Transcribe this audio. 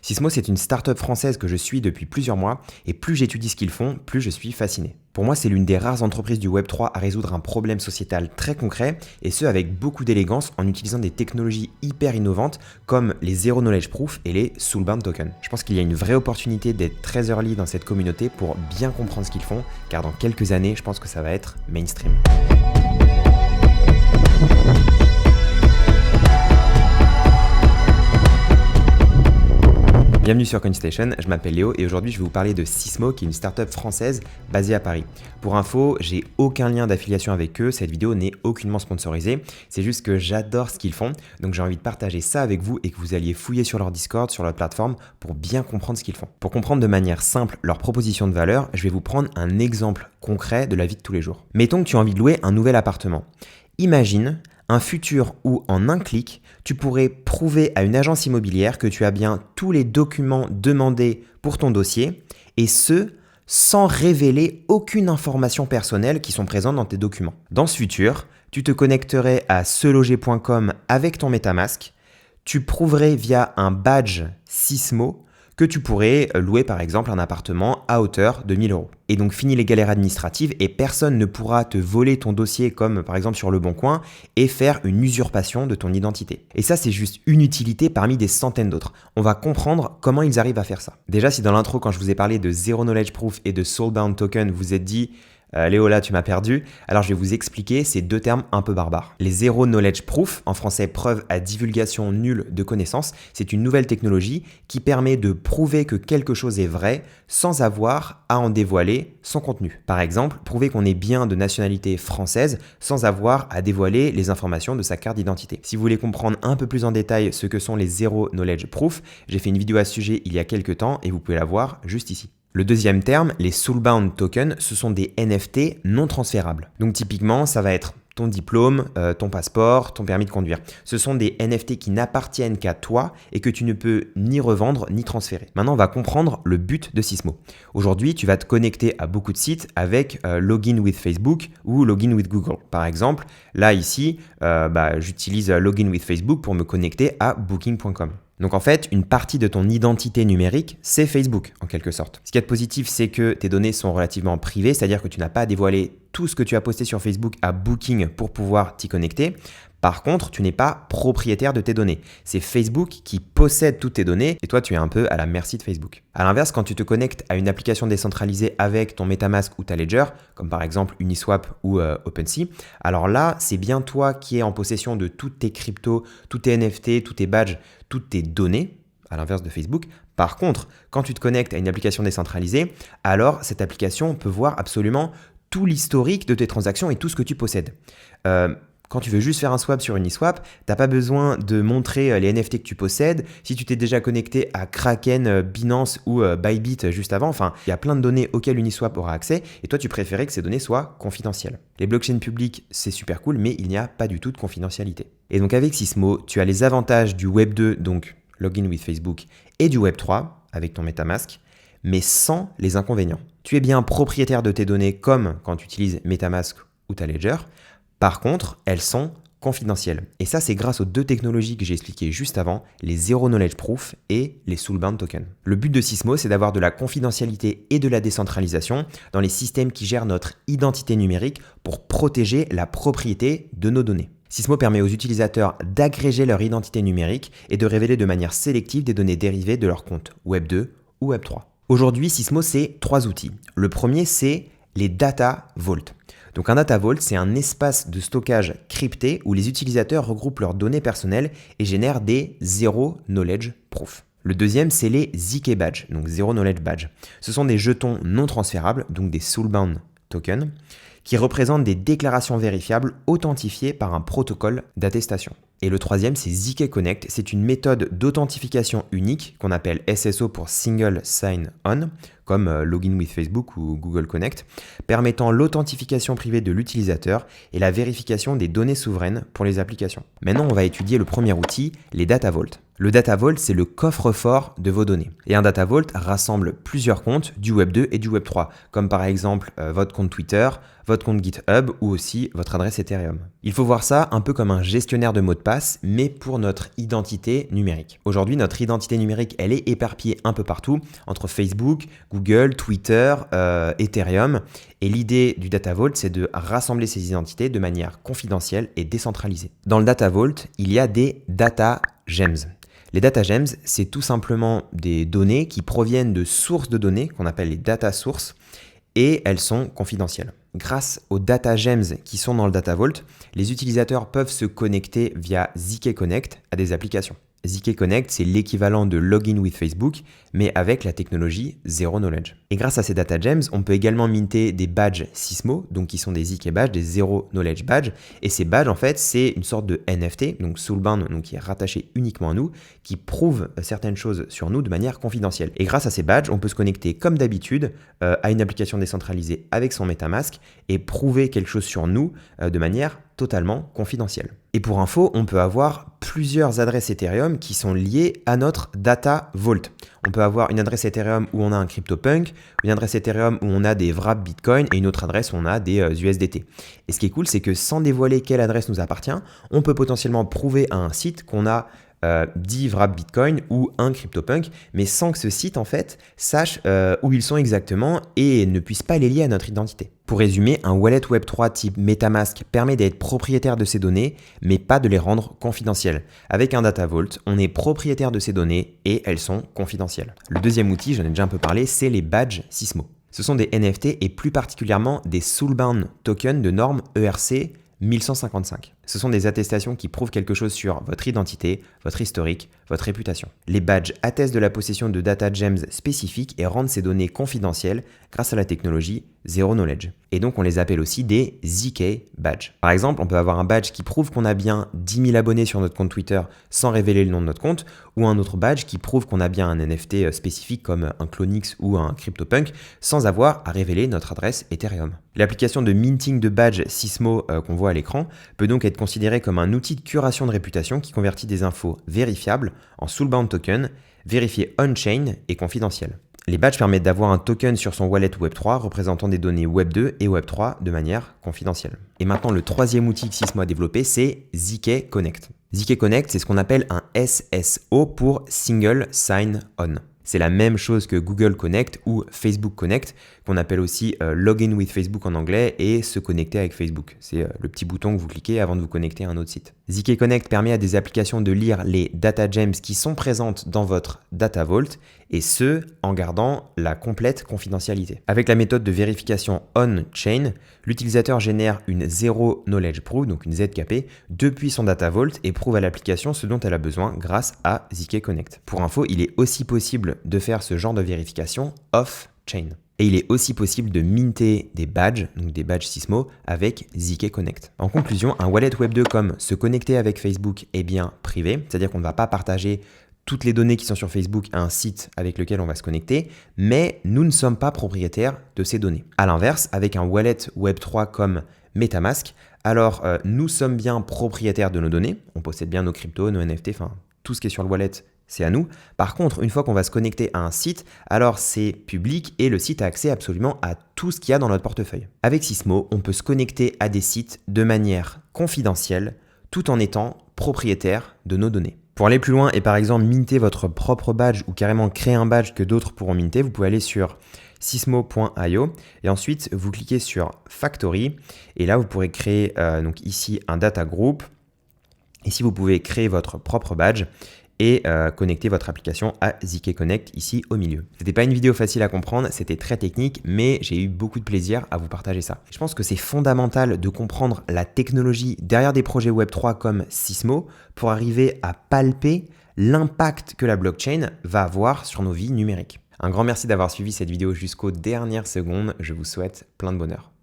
Sysmo, c'est une startup française que je suis depuis plusieurs mois et plus j'étudie ce qu'ils font, plus je suis fasciné. Pour moi, c'est l'une des rares entreprises du Web3 à résoudre un problème sociétal très concret et ce avec beaucoup d'élégance en utilisant des technologies hyper innovantes comme les Zero Knowledge Proof et les Soulbound Tokens. Je pense qu'il y a une vraie opportunité d'être très early dans cette communauté pour bien comprendre ce qu'ils font car dans quelques années, je pense que ça va être mainstream. Bienvenue sur CoinStation, je m'appelle Léo et aujourd'hui je vais vous parler de Sysmo qui est une startup française basée à Paris. Pour info, j'ai aucun lien d'affiliation avec eux, cette vidéo n'est aucunement sponsorisée, c'est juste que j'adore ce qu'ils font, donc j'ai envie de partager ça avec vous et que vous alliez fouiller sur leur Discord, sur leur plateforme pour bien comprendre ce qu'ils font. Pour comprendre de manière simple leur proposition de valeur, je vais vous prendre un exemple concret de la vie de tous les jours. Mettons que tu as envie de louer un nouvel appartement. Imagine un futur où, en un clic, tu pourrais prouver à une agence immobilière que tu as bien tous les documents demandés pour ton dossier, et ce, sans révéler aucune information personnelle qui sont présentes dans tes documents. Dans ce futur, tu te connecterais à seloger.com avec ton MetaMask, tu prouverais via un badge Sysmo que tu pourrais louer par exemple un appartement à hauteur de 1 000 €. Et donc fini les galères administratives et personne ne pourra te voler ton dossier comme par exemple sur Le Bon Coin et faire une usurpation de ton identité. Et ça c'est juste une utilité parmi des centaines d'autres. On va comprendre comment ils arrivent à faire ça. Déjà si dans l'intro quand je vous ai parlé de Zero Knowledge Proof et de Soulbound Token vous êtes dit Léo, là, tu m'as perdu. Alors, je vais vous expliquer ces deux termes un peu barbares. Les Zero Knowledge Proof, en français preuve à divulgation nulle de connaissances, c'est une nouvelle technologie qui permet de prouver que quelque chose est vrai sans avoir à en dévoiler son contenu. Par exemple, prouver qu'on est bien de nationalité française sans avoir à dévoiler les informations de sa carte d'identité. Si vous voulez comprendre un peu plus en détail ce que sont les Zero Knowledge Proof, j'ai fait une vidéo à ce sujet il y a quelques temps et vous pouvez la voir juste ici. Le deuxième terme, les Soulbound Tokens, ce sont des NFT non transférables. Donc typiquement, ça va être ton diplôme, ton passeport, ton permis de conduire. Ce sont des NFT qui n'appartiennent qu'à toi et que tu ne peux ni revendre ni transférer. Maintenant, on va comprendre le but de Sysmo. Aujourd'hui, tu vas te connecter à beaucoup de sites avec Login with Facebook ou Login with Google. Par exemple, là ici, j'utilise Login with Facebook pour me connecter à Booking.com. Donc en fait, une partie de ton identité numérique, c'est Facebook en quelque sorte. Ce qui est positif, c'est que tes données sont relativement privées, c'est-à-dire que tu n'as pas à dévoiler tout ce que tu as posté sur Facebook à Booking pour pouvoir t'y connecter. Par contre, tu n'es pas propriétaire de tes données. C'est Facebook qui possède toutes tes données et toi, tu es un peu à la merci de Facebook. À l'inverse, quand tu te connectes à une application décentralisée avec ton MetaMask ou ta Ledger, comme par exemple Uniswap ou OpenSea, alors là, c'est bien toi qui es en possession de toutes tes cryptos, tous tes NFT, tous tes badges, toutes tes données, à l'inverse de Facebook. Par contre, quand tu te connectes à une application décentralisée, alors cette application peut voir absolument tout l'historique de tes transactions et tout ce que tu possèdes. Quand tu veux juste faire un swap sur Uniswap, tu n'as pas besoin de montrer les NFT que tu possèdes. Si tu t'es déjà connecté à Kraken, Binance ou Bybit juste avant, enfin, il y a plein de données auxquelles Uniswap aura accès et toi, tu préférais que ces données soient confidentielles. Les blockchains publiques, c'est super cool, mais il n'y a pas du tout de confidentialité. Et donc avec Sysmo, tu as les avantages du Web 2, donc Login with Facebook, et du Web 3 avec ton MetaMask, mais sans les inconvénients. Tu es bien propriétaire de tes données comme quand tu utilises MetaMask ou ta Ledger. Par contre, elles sont confidentielles. Et ça, c'est grâce aux deux technologies que j'ai expliquées juste avant, les Zero Knowledge Proof et les Soulbound Tokens. Le but de Sysmo, c'est d'avoir de la confidentialité et de la décentralisation dans les systèmes qui gèrent notre identité numérique pour protéger la propriété de nos données. Sysmo permet aux utilisateurs d'agréger leur identité numérique et de révéler de manière sélective des données dérivées de leur compte Web 2 ou Web 3. Aujourd'hui, Sysmo, c'est 3 outils. Le premier, c'est les Data Vault. Donc un Data Vault, c'est un espace de stockage crypté où les utilisateurs regroupent leurs données personnelles et génèrent des Zero Knowledge Proof. Le deuxième, c'est les ZK Badge, donc Zero Knowledge Badge. Ce sont des jetons non transférables, donc des Soulbound Tokens, qui représentent des déclarations vérifiables authentifiées par un protocole d'attestation. Et le troisième, c'est ZK Connect. C'est une méthode d'authentification unique qu'on appelle SSO pour Single Sign-On, comme Login with Facebook ou Google Connect, permettant l'authentification privée de l'utilisateur et la vérification des données souveraines pour les applications. Maintenant, on va étudier le premier outil, les Data Vault. Le Data Vault, c'est le coffre-fort de vos données. Et un Data Vault rassemble plusieurs comptes du Web 2 et du Web 3, comme par exemple votre compte Twitter, votre compte GitHub ou aussi votre adresse Ethereum. Il faut voir ça un peu comme un gestionnaire de mots de passe, mais pour notre identité numérique. Aujourd'hui, notre identité numérique, elle est éparpillée un peu partout, entre Facebook, Google, Twitter, Ethereum. Et l'idée du Data Vault, c'est de rassembler ces identités de manière confidentielle et décentralisée. Dans le Data Vault, il y a des Data Gems. Les data gems, c'est tout simplement des données qui proviennent de sources de données qu'on appelle les data sources et elles sont confidentielles. Grâce aux data gems qui sont dans le Data Vault, les utilisateurs peuvent se connecter via ZK Connect à des applications. ZK Connect, c'est l'équivalent de Login with Facebook, mais avec la technologie Zero Knowledge. Et grâce à ces data gems, on peut également minter des badges Sysmo, donc qui sont des ZK badges, des Zero Knowledge badges. Et ces badges, en fait, c'est une sorte de NFT, donc soulbound, donc qui est rattaché uniquement à nous, qui prouve certaines choses sur nous de manière confidentielle. Et grâce à ces badges, on peut se connecter comme d'habitude à une application décentralisée avec son MetaMask et prouver quelque chose sur nous de manière totalement confidentielle. Et pour info, on peut avoir plusieurs adresses Ethereum qui sont liées à notre Data Vault. On peut avoir une adresse Ethereum où on a un CryptoPunk, une adresse Ethereum où on a des wraps Bitcoin et une autre adresse où on a des USDT. Et ce qui est cool, c'est que sans dévoiler quelle adresse nous appartient, on peut potentiellement prouver à un site qu'on a 10 wraps Bitcoin ou un CryptoPunk, mais sans que ce site en fait sache où ils sont exactement et ne puisse pas les lier à notre identité. Pour résumer, un wallet Web3 type MetaMask permet d'être propriétaire de ces données, mais pas de les rendre confidentielles. Avec un Data Vault, on est propriétaire de ces données et elles sont confidentielles. Le deuxième outil, j'en ai déjà un peu parlé, c'est les badges Sysmo. Ce sont des NFT et plus particulièrement des Soulbound tokens de norme ERC 1155. Ce sont des attestations qui prouvent quelque chose sur votre identité, votre historique, votre réputation. Les badges attestent de la possession de data gems spécifiques et rendent ces données confidentielles grâce à la technologie Zero Knowledge. Et donc on les appelle aussi des ZK badges. Par exemple, on peut avoir un badge qui prouve qu'on a bien 10 000 abonnés sur notre compte Twitter sans révéler le nom de notre compte, ou un autre badge qui prouve qu'on a bien un NFT spécifique comme un Clonix ou un CryptoPunk sans avoir à révéler notre adresse Ethereum. L'application de minting de badge Sysmo qu'on voit à l'écran peut donc être considéré comme un outil de curation de réputation qui convertit des infos vérifiables en soulbound token, vérifiés on-chain et confidentiels. Les badges permettent d'avoir un token sur son wallet Web3 représentant des données Web2 et Web3 de manière confidentielle. Et maintenant, le troisième outil que Sysmo a développé, c'est ZK Connect. ZK Connect, c'est ce qu'on appelle un SSO pour Single Sign-On. C'est la même chose que Google Connect ou Facebook Connect, qu'on appelle aussi Login with Facebook en anglais et se connecter avec Facebook. C'est le petit bouton que vous cliquez avant de vous connecter à un autre site. ZK Connect permet à des applications de lire les data gems qui sont présentes dans votre Data Vault et ce, en gardant la complète confidentialité. Avec la méthode de vérification on-chain, l'utilisateur génère une Zero Knowledge Proof, donc une ZKP, depuis son Data Vault et prouve à l'application ce dont elle a besoin grâce à ZK Connect. Pour info, il est aussi possible de faire ce genre de vérification off-chain. Et il est aussi possible de minter des badges, donc des badges Sysmo, avec ZK Connect. En conclusion, un wallet Web 2 comme se connecter avec Facebook est bien privé, c'est-à-dire qu'on ne va pas partager toutes les données qui sont sur Facebook à un site avec lequel on va se connecter, mais nous ne sommes pas propriétaires de ces données. A l'inverse, avec un wallet Web3 comme MetaMask, alors nous sommes bien propriétaires de nos données, on possède bien nos cryptos, nos NFT, enfin tout ce qui est sur le wallet, c'est à nous. Par contre, une fois qu'on va se connecter à un site, alors c'est public et le site a accès absolument à tout ce qu'il y a dans notre portefeuille. Avec Sysmo, on peut se connecter à des sites de manière confidentielle, tout en étant propriétaire de nos données. Pour aller plus loin et par exemple minter votre propre badge ou carrément créer un badge que d'autres pourront minter, vous pouvez aller sur sysmo.io et ensuite vous cliquez sur Factory et là vous pourrez créer donc ici un data group. Ici vous pouvez créer votre propre badge et connecter votre application à ZK Connect ici au milieu. C'était pas une vidéo facile à comprendre, c'était très technique, mais j'ai eu beaucoup de plaisir à vous partager ça. Je pense que c'est fondamental de comprendre la technologie derrière des projets Web3 comme Sysmo pour arriver à palper l'impact que la blockchain va avoir sur nos vies numériques. Un grand merci d'avoir suivi cette vidéo jusqu'aux dernières secondes, je vous souhaite plein de bonheur.